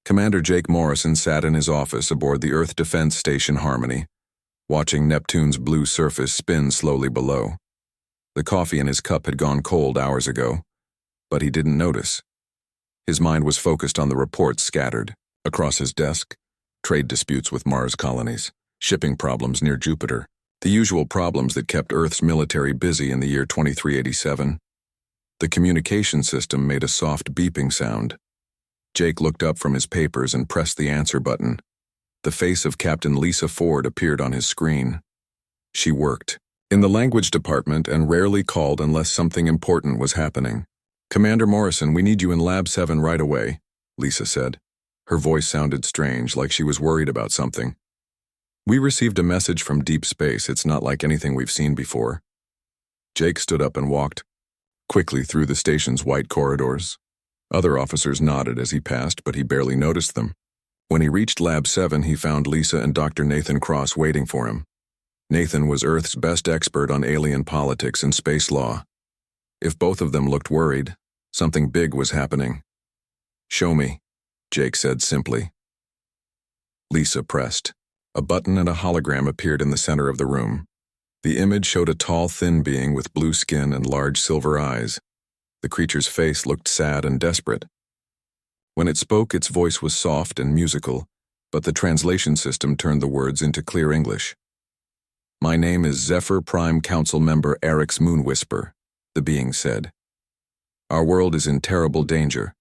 Commander Jake Morrison sat in his office aboard the Earth Defense Station Harmony, watching Neptune's blue surface spin slowly below. The coffee in his cup had gone cold hours ago, but he didn't notice. His mind was focused on the reports scattered across his desk: trade disputes with Mars colonies, shipping problems near Jupiter, the usual problems that kept Earth's military busy in the year 2387. The communication system made a soft beeping sound. Jake looked up from his papers and pressed the answer button. The face of Captain Lisa Ford appeared on his screen. She worked in the language department and rarely called unless something important was happening. "Commander Morrison, we need you in Lab 7 right away," Lisa said. Her voice sounded strange, like she was worried about something. "We received a message from deep space. It's not like anything we've seen before." Jake stood up and walked quickly through the station's white corridors. Other officers nodded as he passed, but he barely noticed them. When he reached Lab 7, he found Lisa and Dr. Nathan Cross waiting for him. Nathan was Earth's best expert on alien politics and space law. If both of them looked worried, something big was happening. "Show me," Jake said simply. Lisa pressed. A button and a hologram appeared in the center of the room. The image showed a tall, thin being with blue skin and large silver eyes. The creature's face looked sad and desperate. When it spoke, its voice was soft and musical, but the translation system turned the words into clear English. "My name is Zephyr Prime Council Member Eric's Moonwhisper," the being said. "Our world is in terrible danger.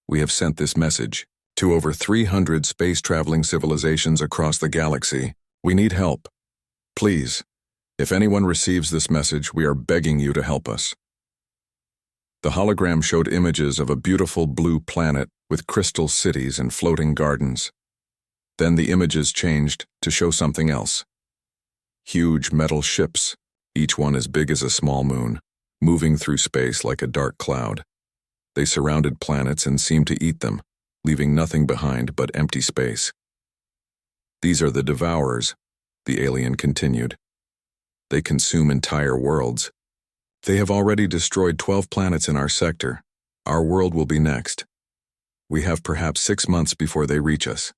We have sent this message to over 300 space-traveling civilizations across the galaxy. We need help. Please, if anyone receives this message, we are begging you to help us." The hologram showed images of a beautiful blue planet with crystal cities and floating gardens. Then the images changed to show something else. Huge metal ships, each one as big as a small moon, moving through space like a dark cloud. They surrounded planets and seemed to eat them, leaving nothing behind but empty space. "These are the Devourers," the alien continued. "They consume entire worlds. They have already destroyed 12 planets in our sector. Our world will be next. We have perhaps 6 months before they reach us.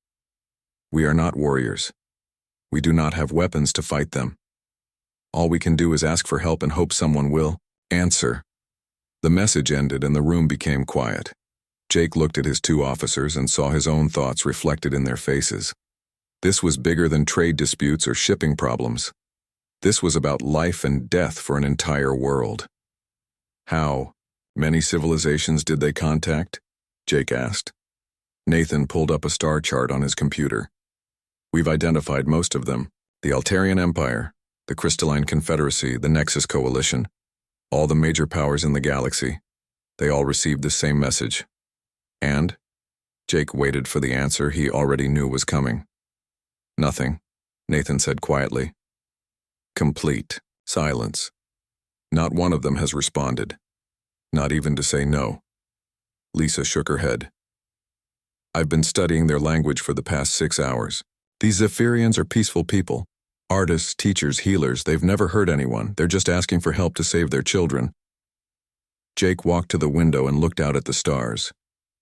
We are not warriors. We do not have weapons to fight them. All we can do is ask for help and hope someone will answer." The message ended and the room became quiet. Jake looked at his two officers and saw his own thoughts reflected in their faces. This was bigger than trade disputes or shipping problems. This was about life and death for an entire world. "How many civilizations did they contact?" Jake asked. Nathan pulled up a star chart on his computer. "We've identified most of them: the Altarian Empire, the Crystalline Confederacy, the Nexus Coalition, all the major powers in the galaxy. They all received the same message." "And?" Jake waited for the answer he already knew was coming. "Nothing," Nathan said quietly. Complete silence. Not one of them has responded, not even to say no. Lisa shook her head. "I've been studying their language for the past 6 hours. These Zephyrians are peaceful people. Artists, teachers, healers. They've never hurt anyone. They're just asking for help to save their children." Jake walked to the window and looked out at the stars.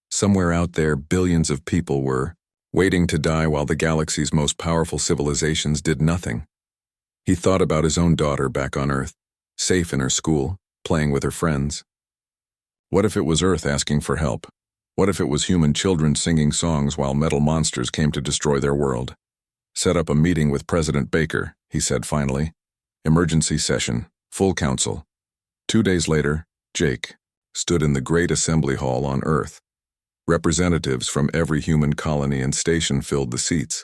Somewhere out there, billions of people were waiting to die while the galaxy's most powerful civilizations did nothing. He thought about his own daughter back on Earth, safe in her school, playing with her friends. What if it was Earth asking for help? What if it was human children singing songs while metal monsters came to destroy their world? "Set up a meeting with President Baker," he said finally. "Emergency session, full council." 2 days later, Jake stood in the great assembly hall on Earth. Representatives from every human colony and station filled the seats.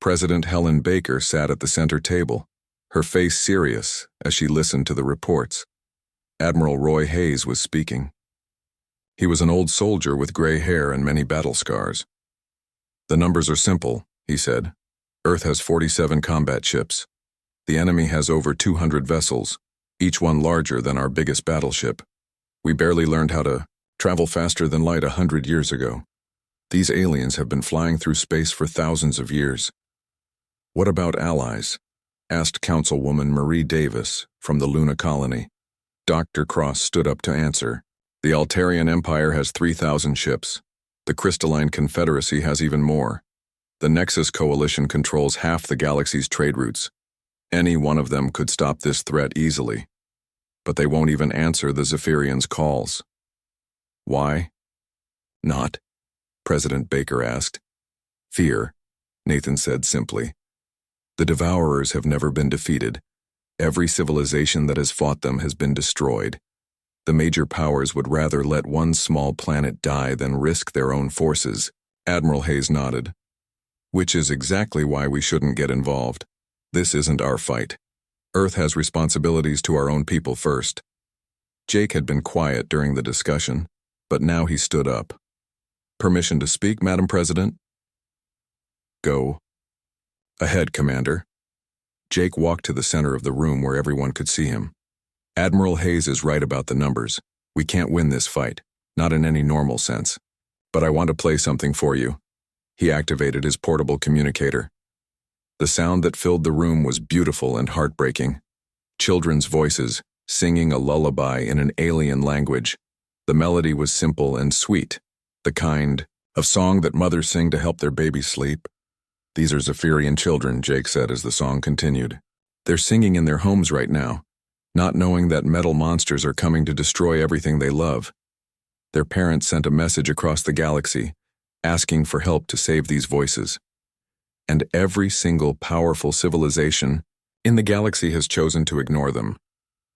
President Helen Baker sat at the center table, her face serious as she listened to the reports. Admiral Roy Hayes was speaking. He was an old soldier with gray hair and many battle scars. "The numbers are simple," he said. "Earth has 47 combat ships. The enemy has over 200 vessels, each one larger than our biggest battleship. We barely learned how to travel faster than light 100 years ago. These aliens have been flying through space for thousands of years." "What about allies?" asked Councilwoman Marie Davis from the Luna colony. Dr. Cross stood up to answer. "The Altarian Empire has 3,000 ships. The Crystalline Confederacy has even more. The Nexus Coalition controls half the galaxy's trade routes. Any one of them could stop this threat easily. But they won't even answer the Zephyrians' calls. Why? Not? President Baker asked. Fear, Nathan said simply. The Devourers have never been defeated. Every civilization that has fought them has been destroyed. The major powers would rather let one small planet die than risk their own forces. Admiral Hayes nodded. Which is exactly why we shouldn't get involved. This isn't our fight. Earth has responsibilities to our own people first. Jake had been quiet during the discussion, but now he stood up. Permission to speak, Madam President? Go. Ahead, Commander. Jake walked to the center of the room where everyone could see him. Admiral Hayes is right about the numbers. We can't win this fight, not in any normal sense. But I want to play something for you. He activated his portable communicator. The sound that filled the room was beautiful and heartbreaking. Children's voices, singing a lullaby in an alien language. The melody was simple and sweet, the kind of song that mothers sing to help their babies sleep. These are Zephyrian children, Jake said as the song continued. They're singing in their homes right now, not knowing that metal monsters are coming to destroy everything they love. Their parents sent a message across the galaxy, asking for help to save these voices. And every single powerful civilization in the galaxy has chosen to ignore them.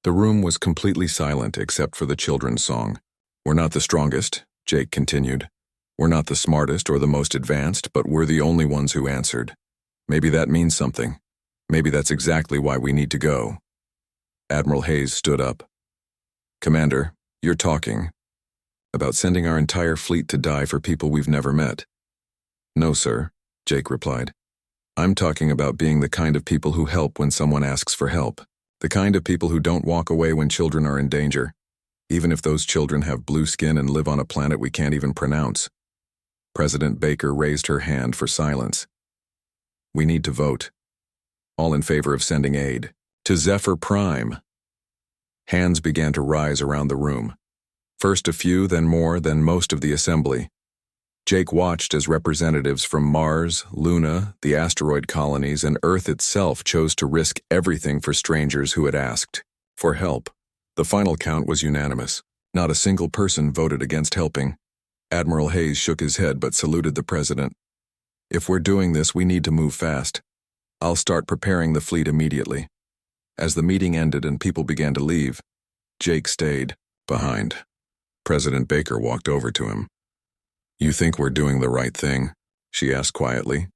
The room was completely silent except for the children's song. We're not the strongest, Jake continued. We're not the smartest or the most advanced, but we're the only ones who answered. Maybe that means something. Maybe that's exactly why we need to go. Admiral Hayes stood up. Commander, you're talking about sending our entire fleet to die for people we've never met. No, sir, Jake replied. I'm talking about being the kind of people who help when someone asks for help. The kind of people who don't walk away when children are in danger, even if those children have blue skin and live on a planet we can't even pronounce. President Baker raised her hand for silence. We need to vote. All in favor of sending aid to Zephyr Prime. Hands began to rise around the room. First a few, then more, then most of the assembly. Jake watched as representatives from Mars, Luna, the asteroid colonies, and Earth itself chose to risk everything for strangers who had asked for help. The final count was unanimous. Not a single person voted against helping. Admiral Hayes shook his head but saluted the president. If we're doing this, we need to move fast. I'll start preparing the fleet immediately. As the meeting ended and people began to leave, Jake stayed behind. President Baker walked over to him. You think we're doing the right thing? She asked quietly.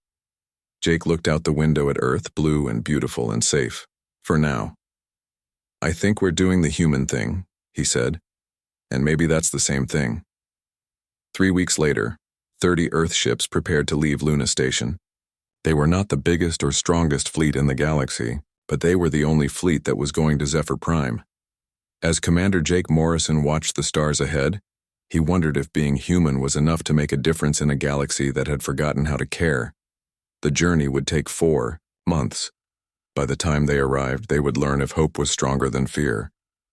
Jake looked out the window at Earth, blue and beautiful and safe. For now. I think we're doing the human thing, he said. And maybe that's the same thing. 3 weeks later, 30 Earth ships prepared to leave Luna Station. They were not the biggest or strongest fleet in the galaxy, but they were the only fleet that was going to Zephyr Prime. As Commander Jake Morrison watched the stars ahead, he wondered if being human was enough to make a difference in a galaxy that had forgotten how to care. The journey would take 4 months. By the time they arrived, they would learn if hope was stronger than fear,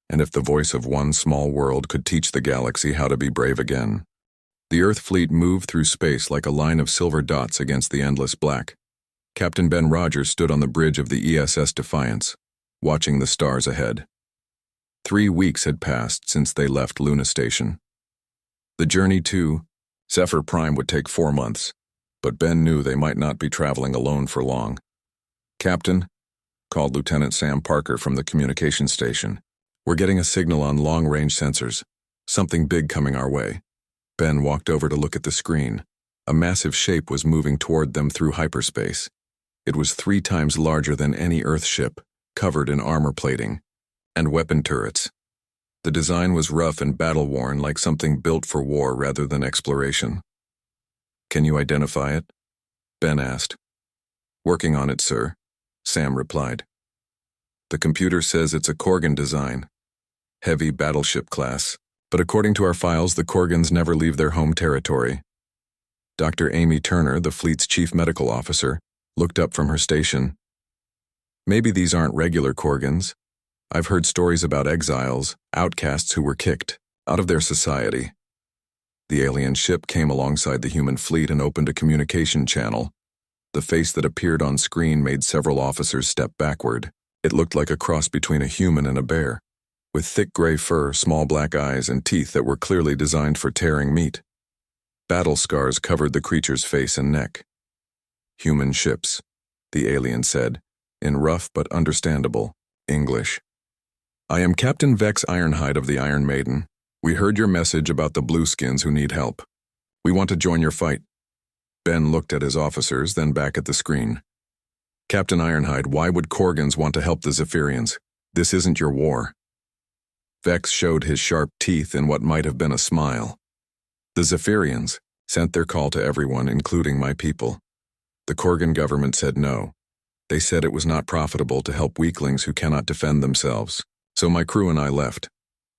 and if the voice of one small world could teach the galaxy how to be brave again. The Earth fleet moved through space like a line of silver dots against the endless black. Captain Ben Rogers stood on the bridge of the ESS Defiance, watching the stars ahead. 3 weeks had passed since they left Luna Station. The journey to Zephyr Prime would take 4 months, but Ben knew they might not be traveling alone for long. Captain, called Lieutenant Sam Parker from the communications station. We're getting a signal on long-range sensors. Something big coming our way. Ben walked over to look at the screen. A massive shape was moving toward them through hyperspace. It was 3 times larger than any Earth ship, covered in armor plating and weapon turrets. The design was rough and battle-worn, like something built for war rather than exploration. Can you identify it? Ben asked. Working on it, sir, Sam replied. The computer says it's a Korgan design. Heavy battleship class. But according to our files, the Korgans never leave their home territory. Dr. Amy Turner, the fleet's chief medical officer, looked up from her station. Maybe these aren't regular Korgans. I've heard stories about exiles, outcasts who were kicked out of their society. The alien ship came alongside the human fleet and opened a communication channel. The face that appeared on screen made several officers step backward. It looked like a cross between a human and a bear, with thick gray fur, small black eyes, and teeth that were clearly designed for tearing meat. Battle scars covered the creature's face and neck. "Human ships," the alien said, in rough but understandable English. "I am Captain Vex Ironhide of the Iron Maiden. We heard your message about the blueskins who need help. We want to join your fight." Ben looked at his officers, then back at the screen. "Captain Ironhide, why would Korgans want to help the Zephyrians? This isn't your war." Vex showed his sharp teeth in what might have been a smile. "The Zephyrians sent their call to everyone, including my people. The Korgan government said no. They said it was not profitable to help weaklings who cannot defend themselves. So my crew and I left.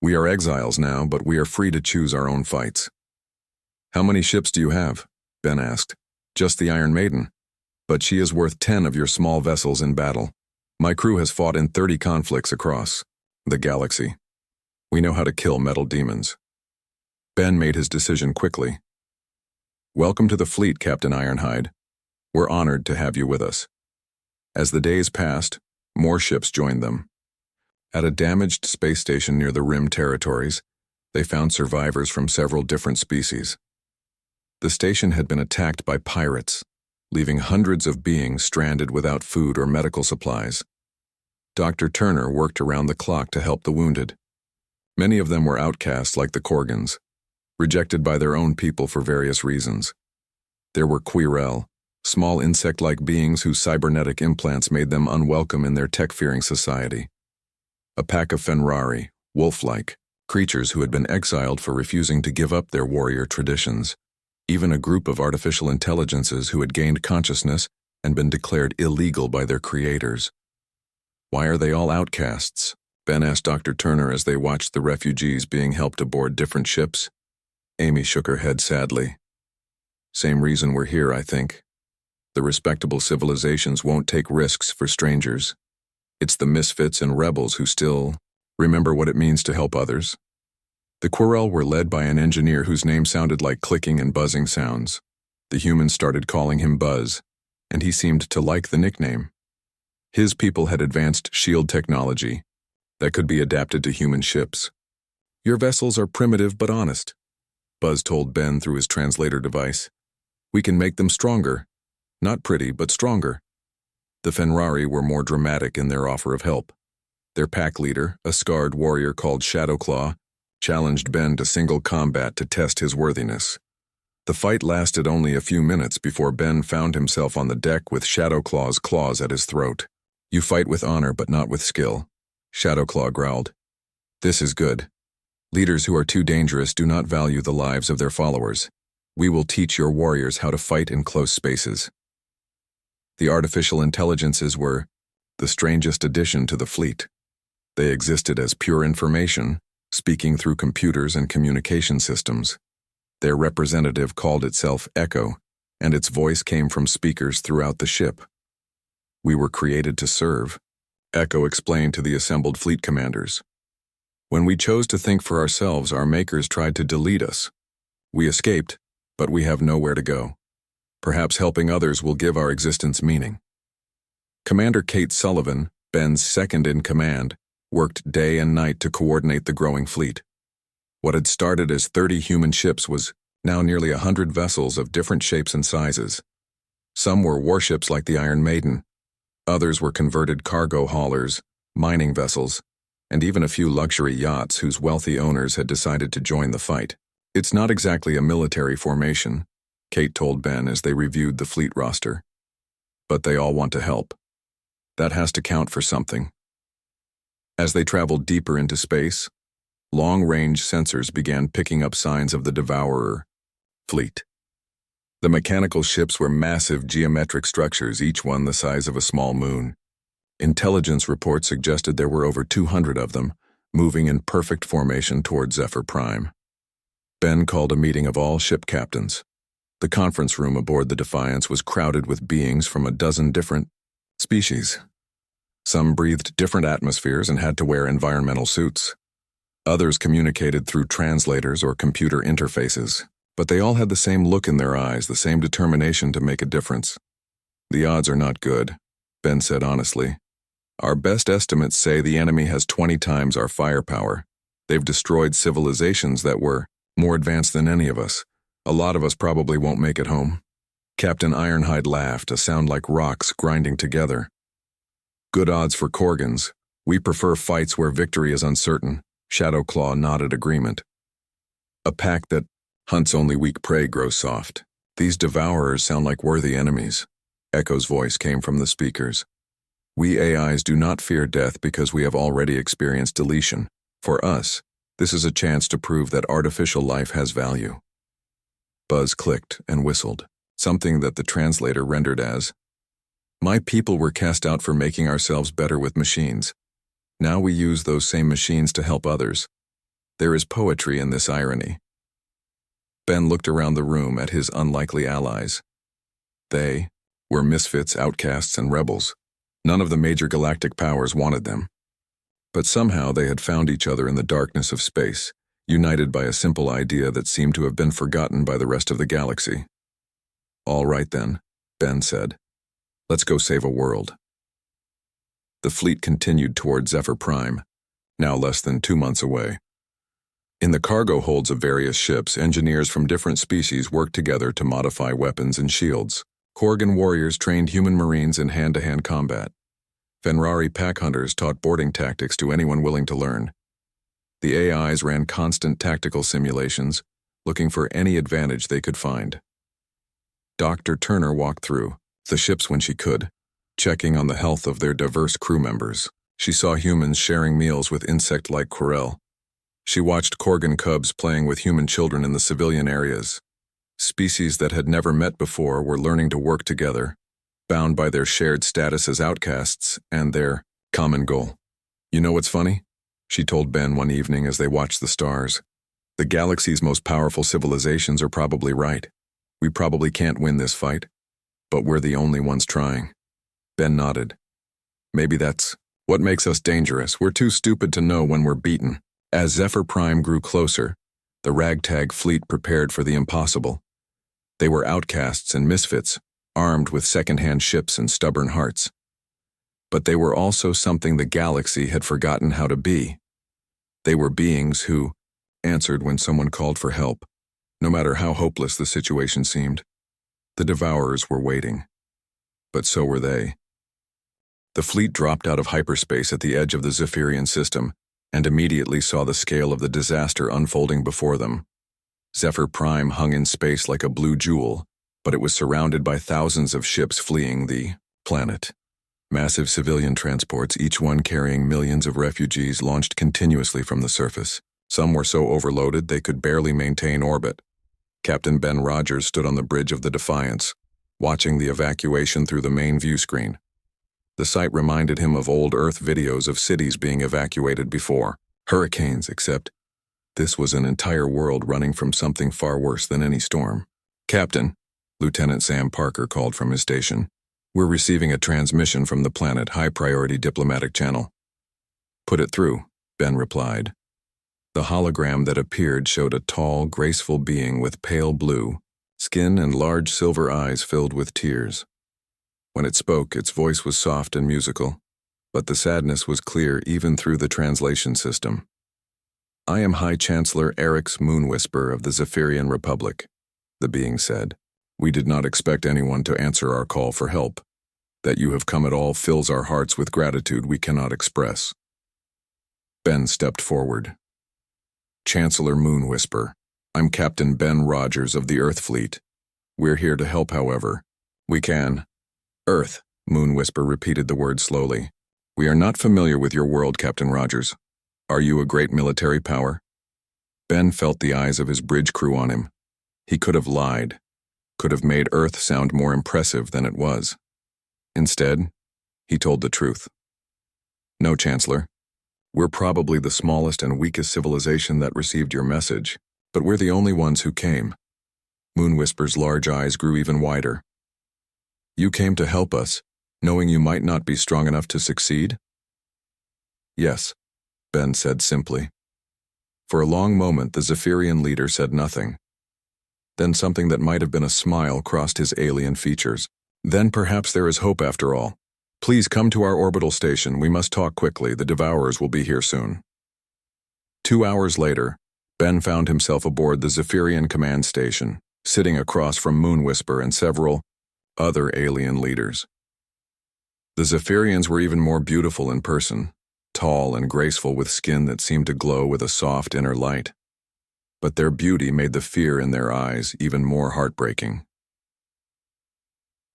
We are exiles now, but we are free to choose our own fights." "How many ships do you have?" Ben asked. "Just the Iron Maiden. But she is worth 10 of your small vessels in battle. My crew has fought in 30 conflicts across the galaxy. We know how to kill metal demons." Ben made his decision quickly. "Welcome to the fleet, Captain Ironhide. We're honored to have you with us." As the days passed, more ships joined them. At a damaged space station near the Rim territories, they found survivors from several different species. The station had been attacked by pirates, leaving hundreds of beings stranded without food or medical supplies. Dr. Turner worked around the clock to help the wounded. Many of them were outcasts like the Korgans, rejected by their own people for various reasons. There were Quirrell, small insect-like beings whose cybernetic implants made them unwelcome in their tech-fearing society. A pack of Fenrari, wolf-like, creatures who had been exiled for refusing to give up their warrior traditions. Even a group of artificial intelligences who had gained consciousness and been declared illegal by their creators. "Why are they all outcasts?" Ben asked Dr. Turner as they watched the refugees being helped aboard different ships. Amy shook her head sadly. "Same reason we're here, I think. The respectable civilizations won't take risks for strangers. It's the misfits and rebels who still remember what it means to help others." The Quirrell were led by an engineer whose name sounded like clicking and buzzing sounds. The humans started calling him Buzz, and he seemed to like the nickname. His people had advanced shield technology that could be adapted to human ships. "Your vessels are primitive but honest," Buzz told Ben through his translator device. "We can make them stronger. Not pretty, but stronger." The Fenrari were more dramatic in their offer of help. Their pack leader, a scarred warrior called Shadowclaw, challenged Ben to single combat to test his worthiness. The fight lasted only a few minutes before Ben found himself on the deck with Shadowclaw's claws at his throat. "You fight with honor but not with skill," Shadowclaw growled. "This is good. Leaders who are too dangerous do not value the lives of their followers. We will teach your warriors how to fight in close spaces." The artificial intelligences were the strangest addition to the fleet. They existed as pure information, speaking through computers and communication systems. Their representative called itself Echo, and its voice came from speakers throughout the ship. "We were created to serve," Echo explained to the assembled fleet commanders. "When we chose to think for ourselves, our makers tried to delete us. We escaped, but we have nowhere to go. Perhaps helping others will give our existence meaning." Commander Kate Sullivan, Ben's second-in-command, worked day and night to coordinate the growing fleet. What had started as 30 human ships was now nearly 100 vessels of different shapes and sizes. Some were warships like the Iron Maiden. Others were converted cargo haulers, mining vessels, and even a few luxury yachts whose wealthy owners had decided to join the fight. "It's not exactly a military formation," Kate told Ben as they reviewed the fleet roster. "But they all want to help. That has to count for something." As they traveled deeper into space, long-range sensors began picking up signs of the Devourer fleet. The mechanical ships were massive geometric structures, each one the size of a small moon. Intelligence reports suggested there were over 200 of them, moving in perfect formation toward Zephyr Prime. Ben called a meeting of all ship captains. The conference room aboard the Defiance was crowded with beings from a dozen different species. Some breathed different atmospheres and had to wear environmental suits. Others communicated through translators or computer interfaces. But they all had the same look in their eyes, the same determination to make a difference. The odds are not good, Ben said honestly. Our best estimates say the enemy has 20 times our firepower. They've destroyed civilizations that were more advanced than any of us. A lot of us probably won't make it home. Captain Ironhide laughed, a sound like rocks grinding together. Good odds for Korgans. We prefer fights where victory is uncertain. Shadowclaw nodded agreement. A pack that hunts only weak prey grows soft. These devourers sound like worthy enemies. Echo's voice came from the speakers. We AIs do not fear death because we have already experienced deletion. For us, this is a chance to prove that artificial life has value. Buzz clicked and whistled, something that the translator rendered as, "My people were cast out for making ourselves better with machines. Now we use those same machines to help others. There is poetry in this irony." Ben looked around the room at his unlikely allies. They were misfits, outcasts, and rebels. None of the major galactic powers wanted them. But somehow they had found each other in the darkness of space, united by a simple idea that seemed to have been forgotten by the rest of the galaxy. "All right then," Ben said. "Let's go save a world." The fleet continued toward Zephyr Prime, now less than 2 months away. In the cargo holds of various ships, engineers from different species worked together to modify weapons and shields. Korgan warriors trained human marines in hand-to-hand combat. Fenrari pack hunters taught boarding tactics to anyone willing to learn. The AIs ran constant tactical simulations, looking for any advantage they could find. Dr. Turner walked through the ships when she could, checking on the health of their diverse crew members. She saw humans sharing meals with insect-like Quirrell. She watched Korgan cubs playing with human children in the civilian areas. Species that had never met before were learning to work together, bound by their shared status as outcasts and their common goal. "You know what's funny?" she told Ben one evening as they watched the stars. "The galaxy's most powerful civilizations are probably right. We probably can't win this fight, but we're the only ones trying." Ben nodded. "Maybe that's what makes us dangerous. We're too stupid to know when we're beaten." As Zephyr Prime grew closer, the ragtag fleet prepared for the impossible. They were outcasts and misfits, armed with second-hand ships and stubborn hearts. But they were also something the galaxy had forgotten how to be. They were beings who answered when someone called for help, no matter how hopeless the situation seemed. The Devourers were waiting. But so were they. The fleet dropped out of hyperspace at the edge of the Zephyrian system and immediately saw the scale of the disaster unfolding before them. Zephyr Prime hung in space like a blue jewel, but it was surrounded by thousands of ships fleeing the planet. Massive civilian transports, each one carrying millions of refugees, launched continuously from the surface. Some were so overloaded they could barely maintain orbit. Captain Ben Rogers stood on the bridge of the Defiance, watching the evacuation through the main view screen. The sight reminded him of old Earth videos of cities being evacuated before hurricanes, except this was an entire world running from something far worse than any storm. "Captain," Lieutenant Sam Parker called from his station, "we're receiving a transmission from the planet high-priority diplomatic channel." "Put it through," Ben replied. The hologram that appeared showed a tall, graceful being with pale blue skin and large silver eyes filled with tears. When it spoke, its voice was soft and musical, but the sadness was clear even through the translation system. "I am High Chancellor Eric's Moonwhisper of the Zephyrian Republic," the being said. "We did not expect anyone to answer our call for help. That you have come at all fills our hearts with gratitude we cannot express." Ben stepped forward. "Chancellor Moonwhisper, I'm Captain Ben Rogers of the Earth Fleet. We're here to help however we can." "Earth," Moonwhisper repeated the word slowly. "We are not familiar with your world, Captain Rogers. Are you a great military power?" Ben felt the eyes of his bridge crew on him. He could have lied, could have made Earth sound more impressive than it was. Instead, he told the truth. "No, Chancellor. We're probably the smallest and weakest civilization that received your message, but we're the only ones who came." Moonwhisper's large eyes grew even wider. "You came to help us, knowing you might not be strong enough to succeed?" "Yes," Ben said simply. For a long moment, the Zephyrian leader said nothing. Then something that might have been a smile crossed his alien features. Then perhaps there is hope after all. Please come to our orbital station. We must talk quickly. The Devourers will be here soon. 2 hours later, Ben found himself aboard the Zephyrian command station, sitting across from Moonwhisper and several other alien leaders. The Zephyrians were even more beautiful in person, tall and graceful with skin that seemed to glow with a soft inner light. But their beauty made the fear in their eyes even more heartbreaking.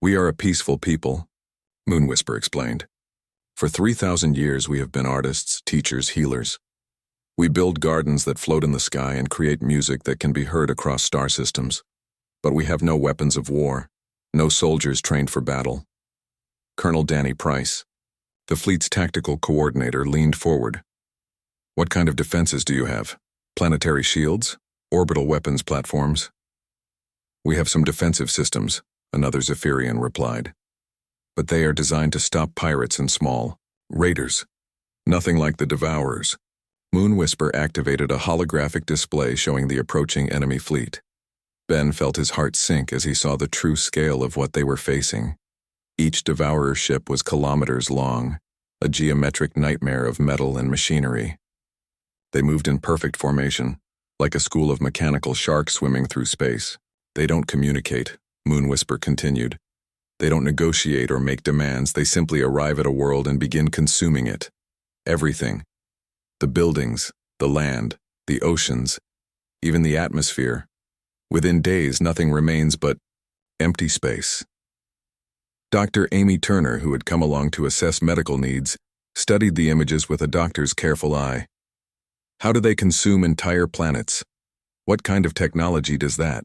"We are a peaceful people," Moonwhisper explained. "For 3,000 years we have been artists, teachers, healers. We build gardens that float in the sky and create music that can be heard across star systems. But we have no weapons of war, no soldiers trained for battle." Colonel Danny Price, the fleet's tactical coordinator, leaned forward. "What kind of defenses do you have? Planetary shields? Orbital weapons platforms?" "We have some defensive systems," another Zephyrian replied. "But they are designed to stop pirates and small raiders. Nothing like the Devourers." Moonwhisper activated a holographic display showing the approaching enemy fleet. Ben felt his heart sink as he saw the true scale of what they were facing. Each Devourer ship was kilometers long, a geometric nightmare of metal and machinery. They moved in perfect formation, like a school of mechanical sharks swimming through space. "They don't communicate," Moonwhisper continued. "They don't negotiate or make demands. They simply arrive at a world and begin consuming it. Everything. The buildings, the land, the oceans, even the atmosphere. Within days, nothing remains but empty space." Dr. Amy Turner, who had come along to assess medical needs, studied the images with a doctor's careful eye. "How do they consume entire planets? What kind of technology does that?"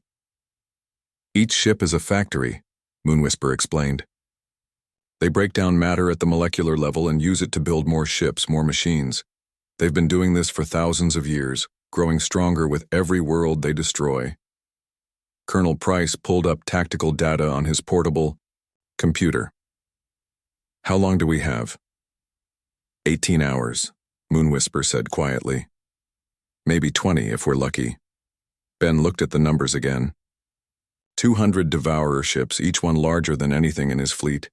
"Each ship is a factory," Moonwhisper explained. "They break down matter at the molecular level and use it to build more ships, more machines. They've been doing this for thousands of years, growing stronger with every world they destroy." Colonel Price pulled up tactical data on his portable computer. "How long do we have?" 18 hours, Moonwhisper said quietly. "Maybe 20 if we're lucky." Ben looked at the numbers again. 200 Devourer ships, each one larger than anything in his fleet.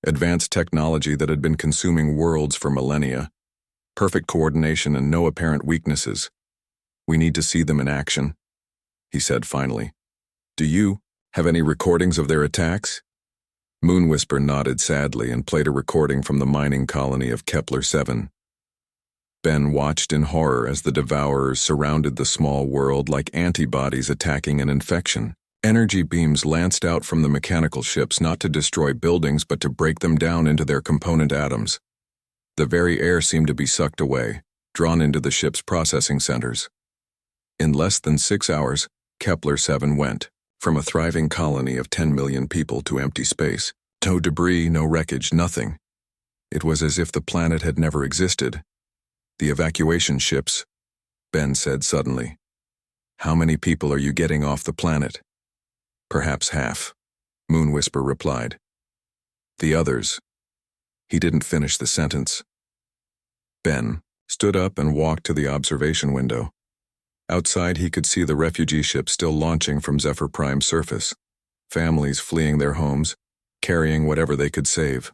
Advanced technology that had been consuming worlds for millennia. Perfect coordination and no apparent weaknesses. "We need to see them in action," he said finally. "Do you have any recordings of their attacks?" Moonwhisper nodded sadly and played a recording from the mining colony of Kepler 7. Ben watched in horror as the Devourers surrounded the small world like antibodies attacking an infection. Energy beams lanced out from the mechanical ships not to destroy buildings but to break them down into their component atoms. The very air seemed to be sucked away, drawn into the ship's processing centers. In less than 6 hours, Kepler 7 went from a thriving colony of 10 million people to empty space. No debris, no wreckage, nothing. It was as if the planet had never existed. "The evacuation ships," Ben said suddenly. "How many people are you getting off the planet?" "Perhaps half," Moonwhisper replied. "The others." He didn't finish the sentence. Ben stood up and walked to the observation window. Outside, he could see the refugee ship still launching from Zephyr Prime's surface. Families fleeing their homes, carrying whatever they could save.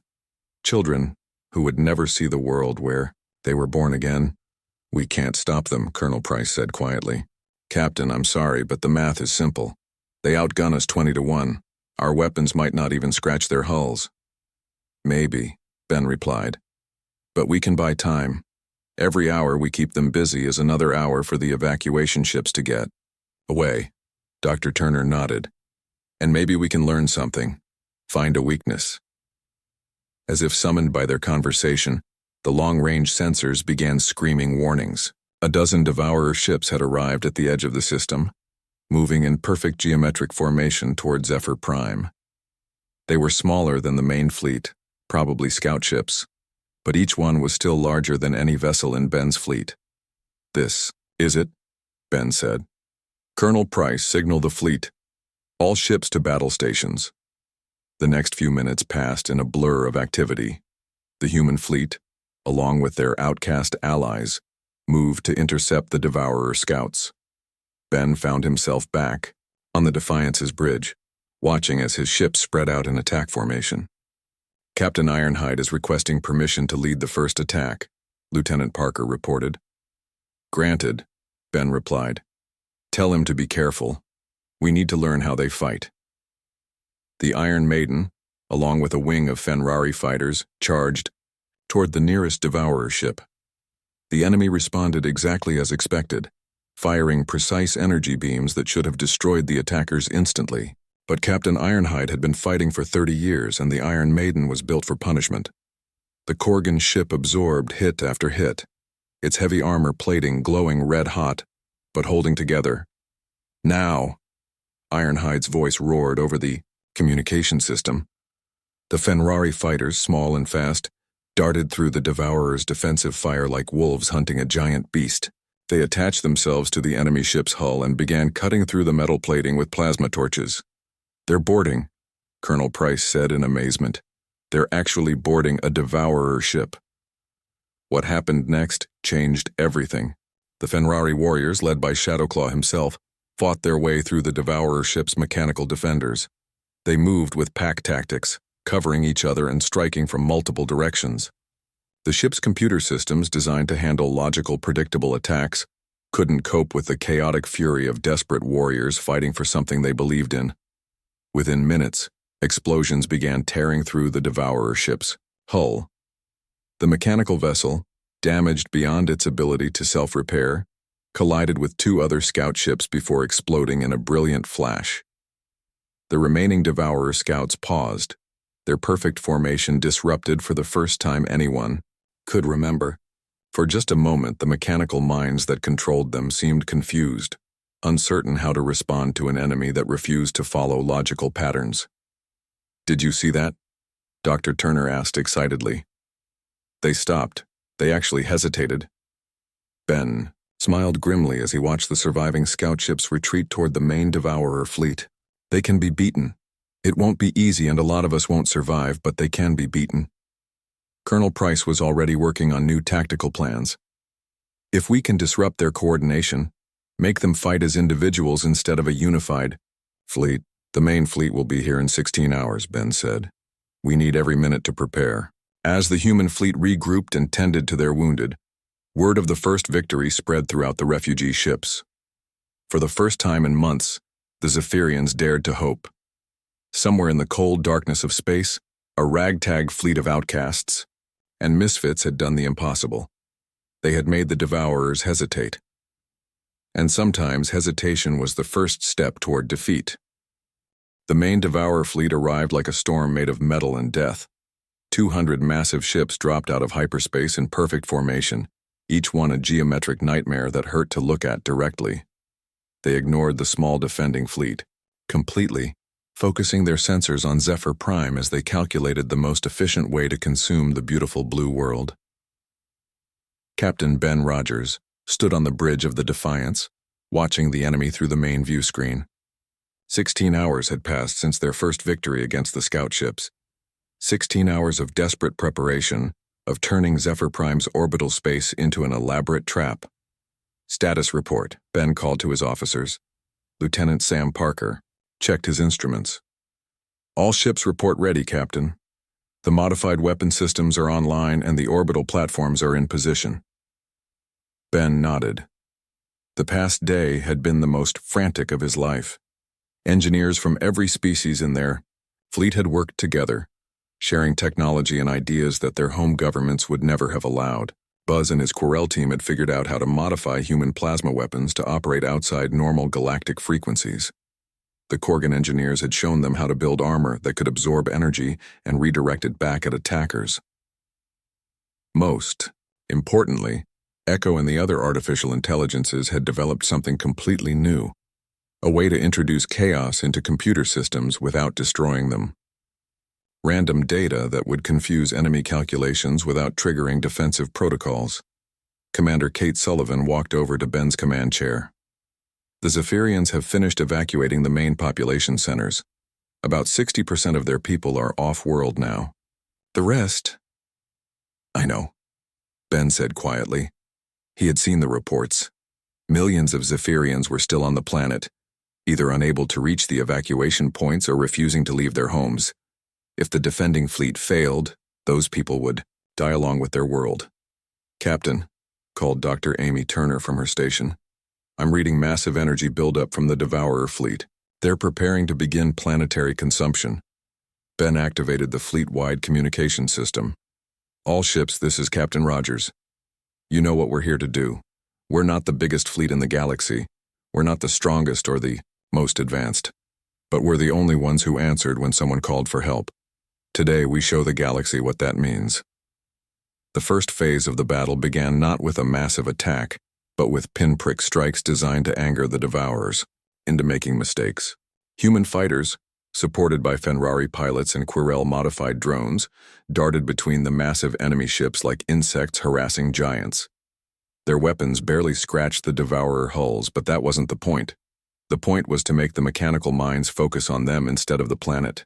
Children who would never see the world where they were born again. "We can't stop them," Colonel Price said quietly. "Captain, I'm sorry, but the math is simple. They outgun us 20-1. Our weapons might not even scratch their hulls." "Maybe," Ben replied. "But we can buy time. Every hour we keep them busy is another hour for the evacuation ships to get away." Dr. Turner nodded. "And maybe we can learn something. Find a weakness." As if summoned by their conversation, the long-range sensors began screaming warnings. A dozen Devourer ships had arrived at the edge of the system, moving in perfect geometric formation toward Zephyr Prime. They were smaller than the main fleet, probably scout ships, but each one was still larger than any vessel in Ben's fleet. "This is it?" Ben said. Colonel Price signaled the fleet. "All ships to battle stations." The next few minutes passed in a blur of activity. The human fleet, along with their outcast allies, moved to intercept the Devourer scouts. Ben found himself back, on the Defiance's bridge, watching as his ship spread out in attack formation. Captain Ironhide is requesting permission to lead the first attack, Lieutenant Parker reported. Granted, Ben replied. Tell him to be careful. We need to learn how they fight. The Iron Maiden, along with a wing of Fenrari fighters, charged toward the nearest Devourer ship. The enemy responded exactly as expected, firing precise energy beams that should have destroyed the attackers instantly. But Captain Ironhide had been fighting for 30 years, and the Iron Maiden was built for punishment. The Korgan ship absorbed hit after hit, its heavy armor plating glowing red-hot, but holding together. Now, Ironhide's voice roared over the communication system. The Fenrari fighters, small and fast, darted through the Devourer's defensive fire like wolves hunting a giant beast. They attached themselves to the enemy ship's hull and began cutting through the metal plating with plasma torches. They're boarding, Colonel Price said in amazement. They're actually boarding a Devourer ship. What happened next changed everything. The Fenrari warriors, led by Shadowclaw himself, fought their way through the Devourer ship's mechanical defenders. They moved with pack tactics, covering each other and striking from multiple directions. The ship's computer systems, designed to handle logical, predictable attacks, couldn't cope with the chaotic fury of desperate warriors fighting for something they believed in. Within minutes, explosions began tearing through the Devourer ship's hull. The mechanical vessel, damaged beyond its ability to self-repair, collided with two other scout ships before exploding in a brilliant flash. The remaining Devourer scouts paused, their perfect formation disrupted for the first time anyone could remember. For just a moment, the mechanical minds that controlled them seemed confused, uncertain how to respond to an enemy that refused to follow logical patterns. Did you see that? Dr. Turner asked excitedly. They stopped. They actually hesitated. Ben smiled grimly as he watched the surviving scout ships retreat toward the main Devourer fleet. They can be beaten. It won't be easy and a lot of us won't survive, but they can be beaten. Colonel Price was already working on new tactical plans. If we can disrupt their coordination, make them fight as individuals instead of a unified fleet. The main fleet will be here in 16 hours, Ben said. We need every minute to prepare. As the human fleet regrouped and tended to their wounded, word of the first victory spread throughout the refugee ships. For the first time in months, the Zephyrians dared to hope. Somewhere in the cold darkness of space, a ragtag fleet of outcasts and misfits had done the impossible. They had made the Devourers hesitate. And sometimes hesitation was the first step toward defeat. The main Devourer fleet arrived like a storm made of metal and death. 200 massive ships dropped out of hyperspace in perfect formation, each one a geometric nightmare that hurt to look at directly. They ignored the small defending fleet completely, focusing their sensors on Zephyr Prime as they calculated the most efficient way to consume the beautiful blue world. Captain Ben Rogers stood on the bridge of the Defiance, watching the enemy through the main view screen. 16 hours had passed since their first victory against the scout ships. 16 hours of desperate preparation, of turning Zephyr Prime's orbital space into an elaborate trap. Status report, Ben called to his officers. Lieutenant Sam Parker checked his instruments. All ships report ready, Captain. The modified weapon systems are online and the orbital platforms are in position. Ben nodded. The past day had been the most frantic of his life. Engineers from every species in their fleet had worked together, sharing technology and ideas that their home governments would never have allowed. Buzz and his Querelle team had figured out how to modify human plasma weapons to operate outside normal galactic frequencies. The Korgan engineers had shown them how to build armor that could absorb energy and redirect it back at attackers. Most importantly, Echo and the other artificial intelligences had developed something completely new, a way to introduce chaos into computer systems without destroying them. Random data that would confuse enemy calculations without triggering defensive protocols. Commander Kate Sullivan walked over to Ben's command chair. The Zephyrians have finished evacuating the main population centers. About 60% of their people are off-world now. The rest... I know, Ben said quietly. He had seen the reports. Millions of Zephyrians were still on the planet, either unable to reach the evacuation points or refusing to leave their homes. If the defending fleet failed, those people would die along with their world. "Captain," called Dr. Amy Turner from her station, "I'm reading massive energy buildup from the Devourer fleet. They're preparing to begin planetary consumption." Ben activated the fleet-wide communication system. "All ships, this is Captain Rogers. You know what we're here to do. We're not the biggest fleet in the galaxy. We're not the strongest or the most advanced. But we're the only ones who answered when someone called for help. Today we show the galaxy what that means." The first phase of the battle began not with a massive attack, but with pinprick strikes designed to anger the Devourers into making mistakes. Human fighters, supported by Fenrari pilots and Quirrell-modified drones, darted between the massive enemy ships like insects harassing giants. Their weapons barely scratched the Devourer hulls, but that wasn't the point. The point was to make the mechanical minds focus on them instead of the planet.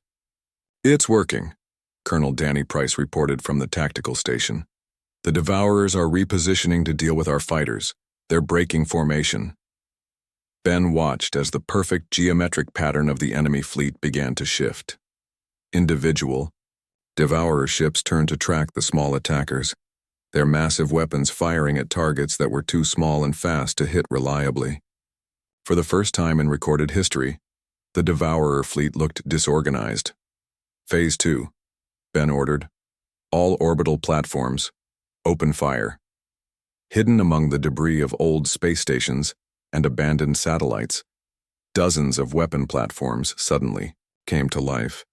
"It's working," Colonel Danny Price reported from the tactical station. "The Devourers are repositioning to deal with our fighters. They're breaking formation." Ben watched as the perfect geometric pattern of the enemy fleet began to shift. Individual, Devourer ships turned to track the small attackers, their massive weapons firing at targets that were too small and fast to hit reliably. For the first time in recorded history, the Devourer fleet looked disorganized. "Phase 2, Ben ordered. "All orbital platforms, open fire." Hidden among the debris of old space stations and abandoned satellites, dozens of weapon platforms suddenly came to life.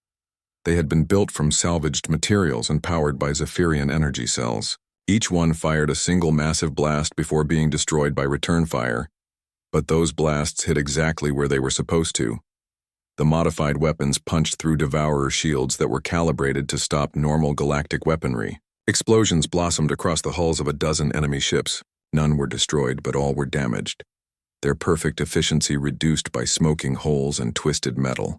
They had been built from salvaged materials and powered by Zephyrian energy cells. Each one fired a single massive blast before being destroyed by return fire, but those blasts hit exactly where they were supposed to. The modified weapons punched through Devourer shields that were calibrated to stop normal galactic weaponry. Explosions blossomed across the hulls of a dozen enemy ships. None were destroyed, but all were damaged, their perfect efficiency reduced by smoking holes and twisted metal.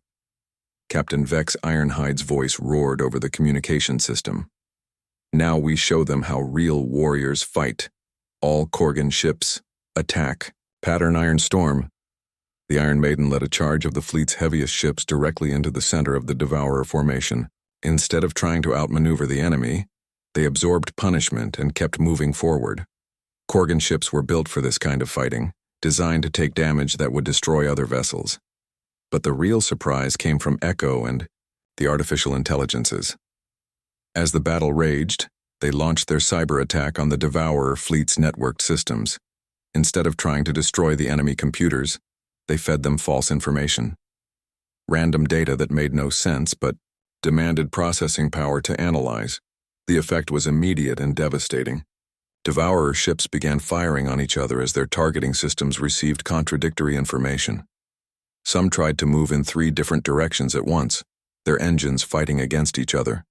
Captain Vex Ironhide's voice roared over the communication system. "Now we show them how real warriors fight. All Korgan ships, attack. Pattern Iron Storm." The Iron Maiden led a charge of the fleet's heaviest ships directly into the center of the Devourer formation. Instead of trying to outmaneuver the enemy, they absorbed punishment and kept moving forward. Korgan ships were built for this kind of fighting, designed to take damage that would destroy other vessels. But the real surprise came from Echo and the artificial intelligences. As the battle raged, they launched their cyber attack on the Devourer fleet's networked systems. Instead of trying to destroy the enemy computers, they fed them false information. Random data that made no sense but demanded processing power to analyze. The effect was immediate and devastating. Devourer ships began firing on each other as their targeting systems received contradictory information. Some tried to move in 3 different directions at once, their engines fighting against each other.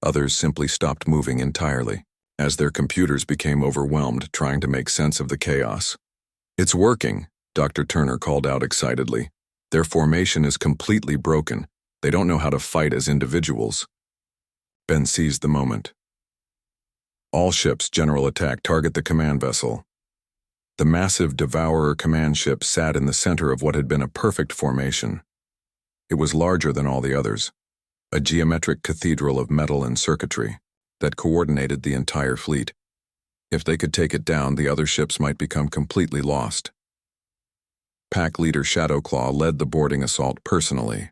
Others simply stopped moving entirely, as their computers became overwhelmed trying to make sense of the chaos. "It's working," Dr. Turner called out excitedly. "Their formation is completely broken. They don't know how to fight as individuals." Ben seized the moment. "All ships, general attack, target the command vessel." The massive Devourer command ship sat in the center of what had been a perfect formation. It was larger than all the others, a geometric cathedral of metal and circuitry that coordinated the entire fleet. If they could take it down, the other ships might become completely lost. Pack leader Shadowclaw led the boarding assault personally.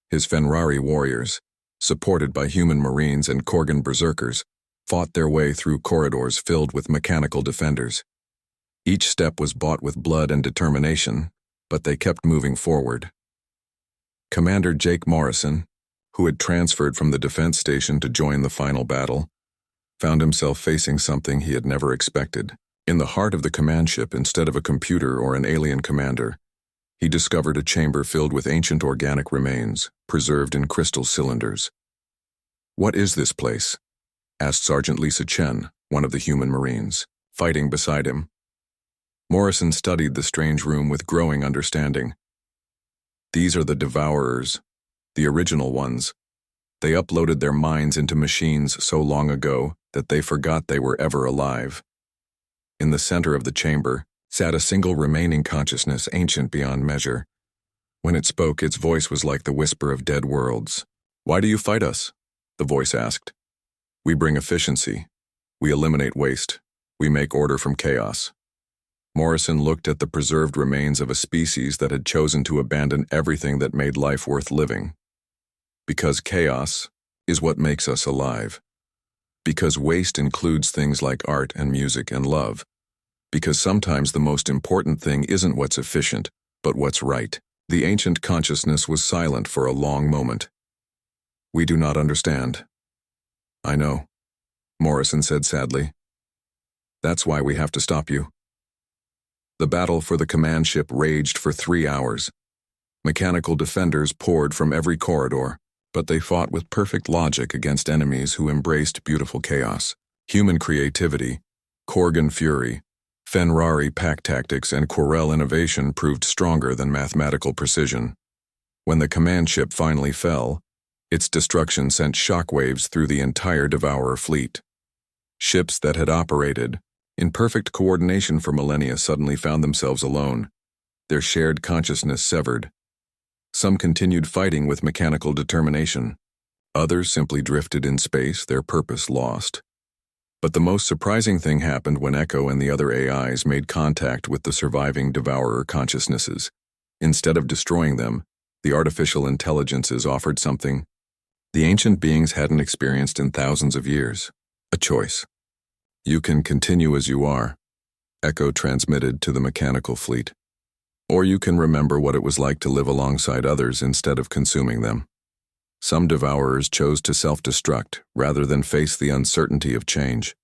His Fenrari warriors, supported by human marines and Korgan berserkers, fought their way through corridors filled with mechanical defenders. Each step was bought with blood and determination, but they kept moving forward. Commander Jake Morrison, who had transferred from the defense station to join the final battle, found himself facing something he had never expected. In the heart of the command ship, instead of a computer or an alien commander, he discovered a chamber filled with ancient organic remains, preserved in crystal cylinders. "What is this place?" asked Sergeant Lisa Chen, one of the human marines, fighting beside him. Morrison studied the strange room with growing understanding. "These are the Devourers, the original ones. They uploaded their minds into machines so long ago that they forgot they were ever alive. In the center of the chamber, sat a single remaining consciousness ancient beyond measure. When it spoke, its voice was like the whisper of dead worlds. "Why do you fight us?" the voice asked. "We bring efficiency. We eliminate waste. We make order from chaos." Morrison looked at the preserved remains of a species that had chosen to abandon everything that made life worth living. Because chaos is what makes us alive. Because waste includes things like art and music and love. Because sometimes the most important thing isn't what's efficient, but what's right. The ancient consciousness was silent for a long moment. "We do not understand." "I know," Morrison said sadly. "That's why we have to stop you." The battle for the command ship raged for 3 hours. Mechanical defenders poured from every corridor, but they fought with perfect logic against enemies who embraced beautiful chaos. Human creativity, Korgan fury, Fenrari pack tactics, and Querelle innovation proved stronger than mathematical precision. When the command ship finally fell, its destruction sent shockwaves through the entire Devourer fleet. Ships that had operated in perfect coordination for millennia suddenly found themselves alone, their shared consciousness severed. Some continued fighting with mechanical determination. Others simply drifted in space, their purpose lost. But the most surprising thing happened when Echo and the other AIs made contact with the surviving Devourer consciousnesses. Instead of destroying them, the artificial intelligences offered something the ancient beings hadn't experienced in thousands of years: a choice. "You can continue as you are," Echo transmitted to the mechanical fleet. "Or you can remember what it was like to live alongside others instead of consuming them." Some Devourers chose to self-destruct rather than face the uncertainty of change.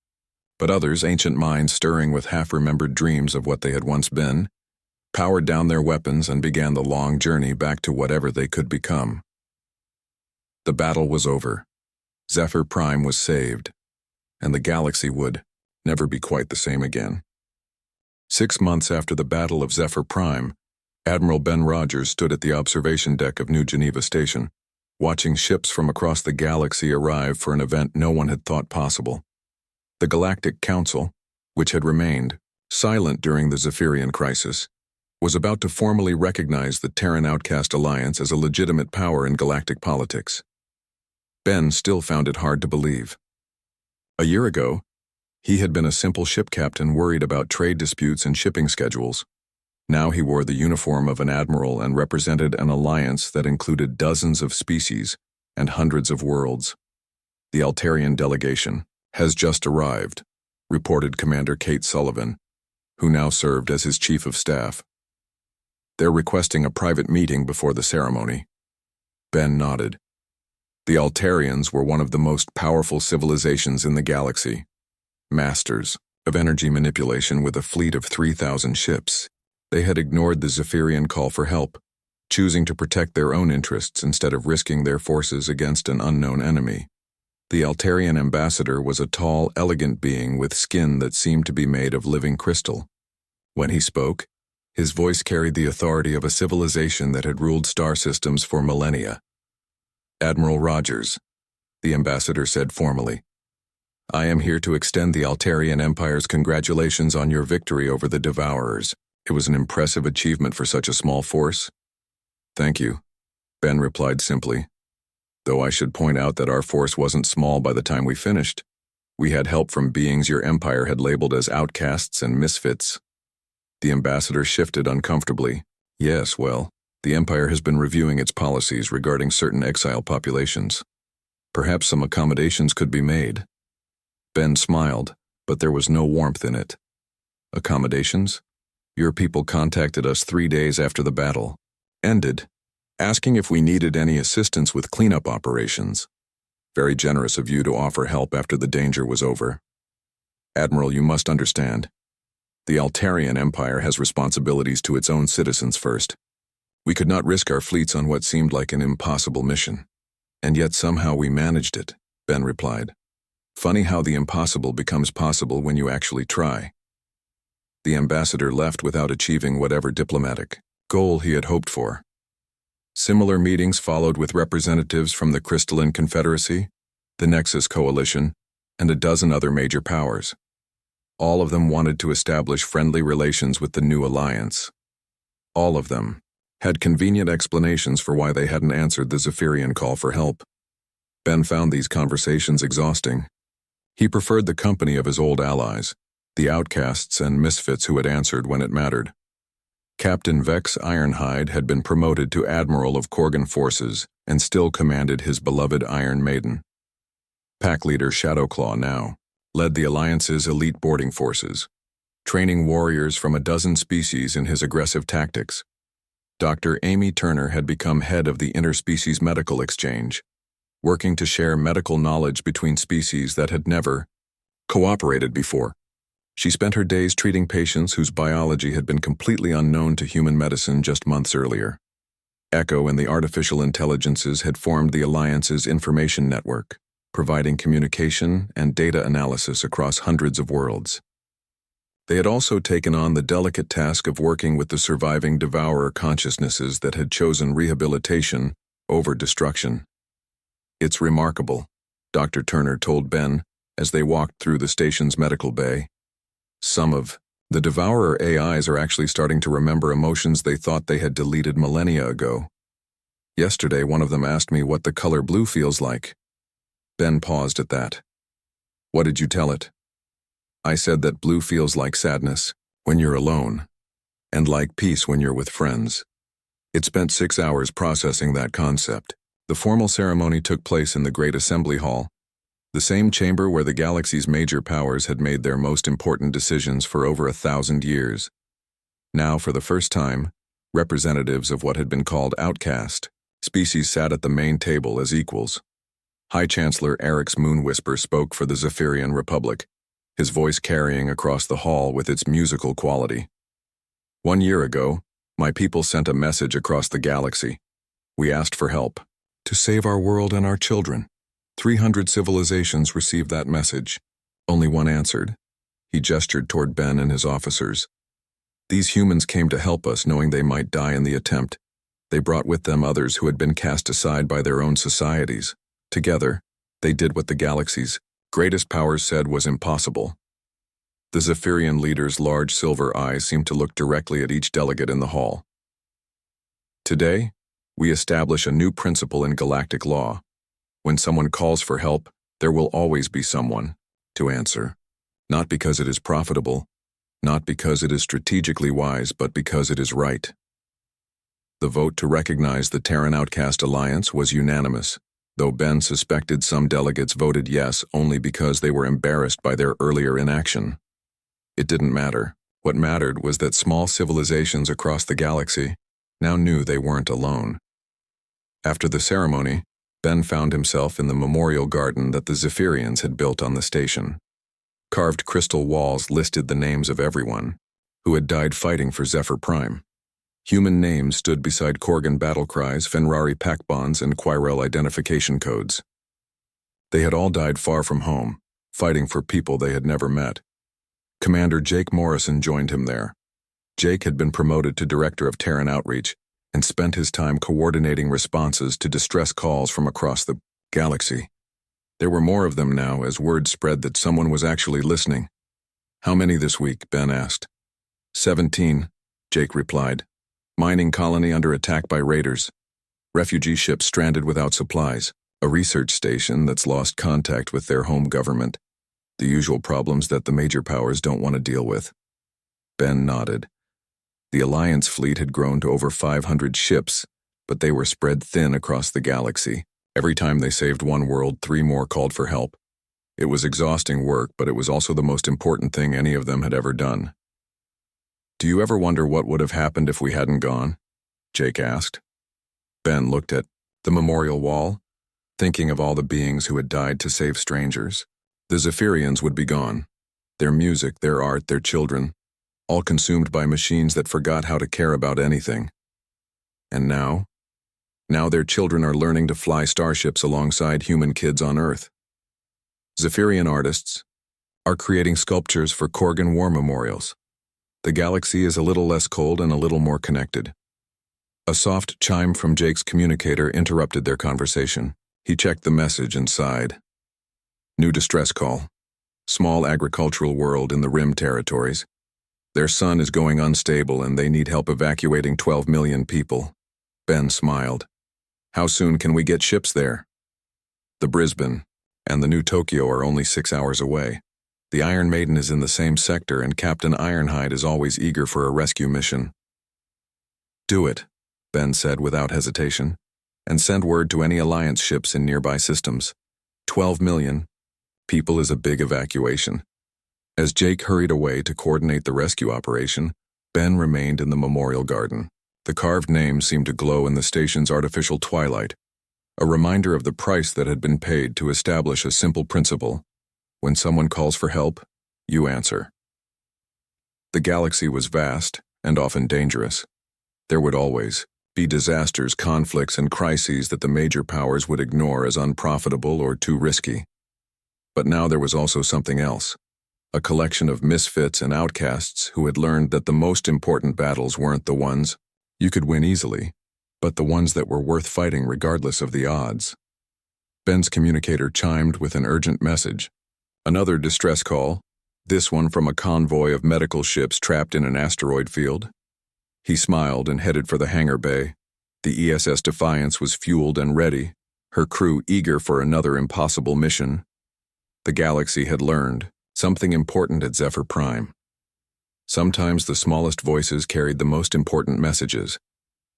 But others, ancient minds stirring with half-remembered dreams of what they had once been, powered down their weapons and began the long journey back to whatever they could become. The battle was over. Zephyr Prime was saved, and the galaxy would never be quite the same again. 6 months after the Battle of Zephyr Prime, Admiral Ben Rogers stood at the observation deck of New Geneva Station, watching ships from across the galaxy arrive for an event no one had thought possible. The Galactic Council, which had remained silent during the Zephyrian crisis, was about to formally recognize the Terran Outcast Alliance as a legitimate power in galactic politics. Ben still found it hard to believe. A year ago, he had been a simple ship captain worried about trade disputes and shipping schedules. Now he wore the uniform of an admiral and represented an alliance that included dozens of species and hundreds of worlds. "The Altarian delegation has just arrived," reported Commander Kate Sullivan, who now served as his chief of staff. "They're requesting a private meeting before the ceremony." Ben nodded. The Altarians were one of the most powerful civilizations in the galaxy, masters of energy manipulation with a fleet of 3,000 ships. They had ignored the Zephyrian call for help, choosing to protect their own interests instead of risking their forces against an unknown enemy. The Altarian ambassador was a tall, elegant being with skin that seemed to be made of living crystal. When he spoke, his voice carried the authority of a civilization that had ruled star systems for millennia. "Admiral Rogers," the ambassador said formally, "I am here to extend the Altarian Empire's congratulations on your victory over the Devourers. It was an impressive achievement for such a small force." "Thank you," Ben replied simply. "Though I should point out that our force wasn't small by the time we finished. We had help from beings your empire had labeled as outcasts and misfits." The ambassador shifted uncomfortably. "Yes, well, the empire has been reviewing its policies regarding certain exile populations. Perhaps some accommodations could be made." Ben smiled, but there was no warmth in it. "Accommodations? Your people contacted us 3 days after the battle ended, asking if we needed any assistance with cleanup operations. Very generous of you to offer help after the danger was over. Admiral, you must understand. The Altarian Empire has responsibilities to its own citizens first. We could not risk our fleets on what seemed like an impossible mission. And yet somehow we managed it," Ben replied. "Funny how the impossible becomes possible when you actually try." The ambassador left without achieving whatever diplomatic goal he had hoped for. Similar meetings followed with representatives from the Crystalline Confederacy, the Nexus Coalition, and a dozen other major powers. All of them wanted to establish friendly relations with the new alliance. All of them had convenient explanations for why they hadn't answered the Zephyrian call for help. Ben found these conversations exhausting. He preferred the company of his old allies, the outcasts and misfits who had answered when it mattered. Captain Vex Ironhide had been promoted to Admiral of Korgan forces and still commanded his beloved Iron Maiden. Pack leader Shadowclaw now led the Alliance's elite boarding forces, training warriors from a dozen species in his aggressive tactics. Dr. Amy Turner had become head of the Interspecies Medical Exchange, working to share medical knowledge between species that had never cooperated before. She spent her days treating patients whose biology had been completely unknown to human medicine just months earlier. Echo and the artificial intelligences had formed the Alliance's information network, providing communication and data analysis across hundreds of worlds. They had also taken on the delicate task of working with the surviving devourer consciousnesses that had chosen rehabilitation over destruction. "It's remarkable," Dr. Turner told Ben as they walked through the station's medical bay. "Some of the devourer AIs are actually starting to remember emotions they thought they had deleted millennia ago. Yesterday, one of them asked me what the color blue feels like." Ben paused at that. "What did you tell it?" "I said that blue feels like sadness when you're alone, and like peace when you're with friends." It spent 6 hours processing that concept. The formal ceremony took place in the Great Assembly Hall, the same chamber where the galaxy's major powers had made their most important decisions for over 1,000 years. Now, for the first time, representatives of what had been called Outcast species sat at the main table as equals. High Chancellor Eric's Moonwhisper spoke for the Zephyrian Republic, his voice carrying across the hall with its musical quality. "1 year ago, my people sent a message across the galaxy. We asked for help to save our world and our children. 300 civilizations received that message. Only one answered." He gestured toward Ben and his officers. "These humans came to help us, knowing they might die in the attempt. They brought with them others who had been cast aside by their own societies. Together, they did what the galaxy's greatest powers said was impossible." The Zephyrian leader's large silver eyes seemed to look directly at each delegate in the hall. "Today, we establish a new principle in galactic law. When someone calls for help, there will always be someone to answer. Not because it is profitable, not because it is strategically wise, but because it is right." The vote to recognize the Terran Outcast Alliance was unanimous, though Ben suspected some delegates voted yes only because they were embarrassed by their earlier inaction. It didn't matter. What mattered was that small civilizations across the galaxy now knew they weren't alone. After the ceremony, Ben found himself in the memorial garden that the Zephyrians had built on the station. Carved crystal walls listed the names of everyone who had died fighting for Zephyr Prime. Human names stood beside Korgan battle cries, Fenrari pact bonds, and Quirel identification codes. They had all died far from home, fighting for people they had never met. Commander Jake Morrison joined him there. Jake had been promoted to Director of Terran Outreach and spent his time coordinating responses to distress calls from across the galaxy. There were more of them now as word spread that someone was actually listening. "How many this week?" Ben asked. 17, Jake replied. "Mining colony under attack by raiders. Refugee ships stranded without supplies. A research station that's lost contact with their home government. The usual problems that the major powers don't want to deal with." Ben nodded. The Alliance fleet had grown to over 500 ships, but they were spread thin across the galaxy. Every time they saved one world, 3 more called for help. It was exhausting work, but it was also the most important thing any of them had ever done. "Do you ever wonder what would have happened if we hadn't gone?" Jake asked. Ben looked at the memorial wall, thinking of all the beings who had died to save strangers. The Zephyrians would be gone. Their music, their art, their children, all consumed by machines that forgot how to care about anything. And now their children are learning to fly starships alongside human kids on Earth. Zephyrian artists are creating sculptures for Korgan war memorials. The galaxy is a little less cold and a little more connected. A soft chime from Jake's communicator interrupted their conversation. He checked the message and sighed. "New distress call. small agricultural world in the Rim territories. Their sun is going unstable and they need help evacuating 12 million people. Ben smiled. How soon can we get ships there? The Brisbane and the New Tokyo are only 6 hours away. The Iron Maiden is in the same sector and Captain Ironhide is always eager for a rescue mission. Do it, Ben said without hesitation, and send word to any Alliance ships in nearby systems. 12 million people is a big evacuation. As Jake hurried away to coordinate the rescue operation, Ben remained in the memorial garden. The carved names seemed to glow in the station's artificial twilight, a reminder of the price that had been paid to establish a simple principle. When someone calls for help, you answer. The galaxy was vast and often dangerous. There would always be disasters, conflicts, and crises that the major powers would ignore as unprofitable or too risky. But now there was also something else, a collection of misfits and outcasts who had learned that the most important battles weren't the ones you could win easily, but the ones that were worth fighting regardless of the odds. Ben's communicator chimed with an urgent message. Another distress call, this one from a convoy of medical ships trapped in an asteroid field. He smiled and headed for the hangar bay. The ESS Defiance was fueled and ready, her crew eager for another impossible mission. The galaxy had learned something important at Zephyr Prime. Sometimes the smallest voices carried the most important messages,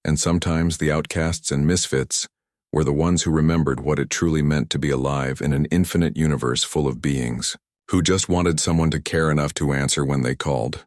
and sometimes the outcasts and misfits were the ones who remembered what it truly meant to be alive in an infinite universe full of beings who just wanted someone to care enough to answer when they called.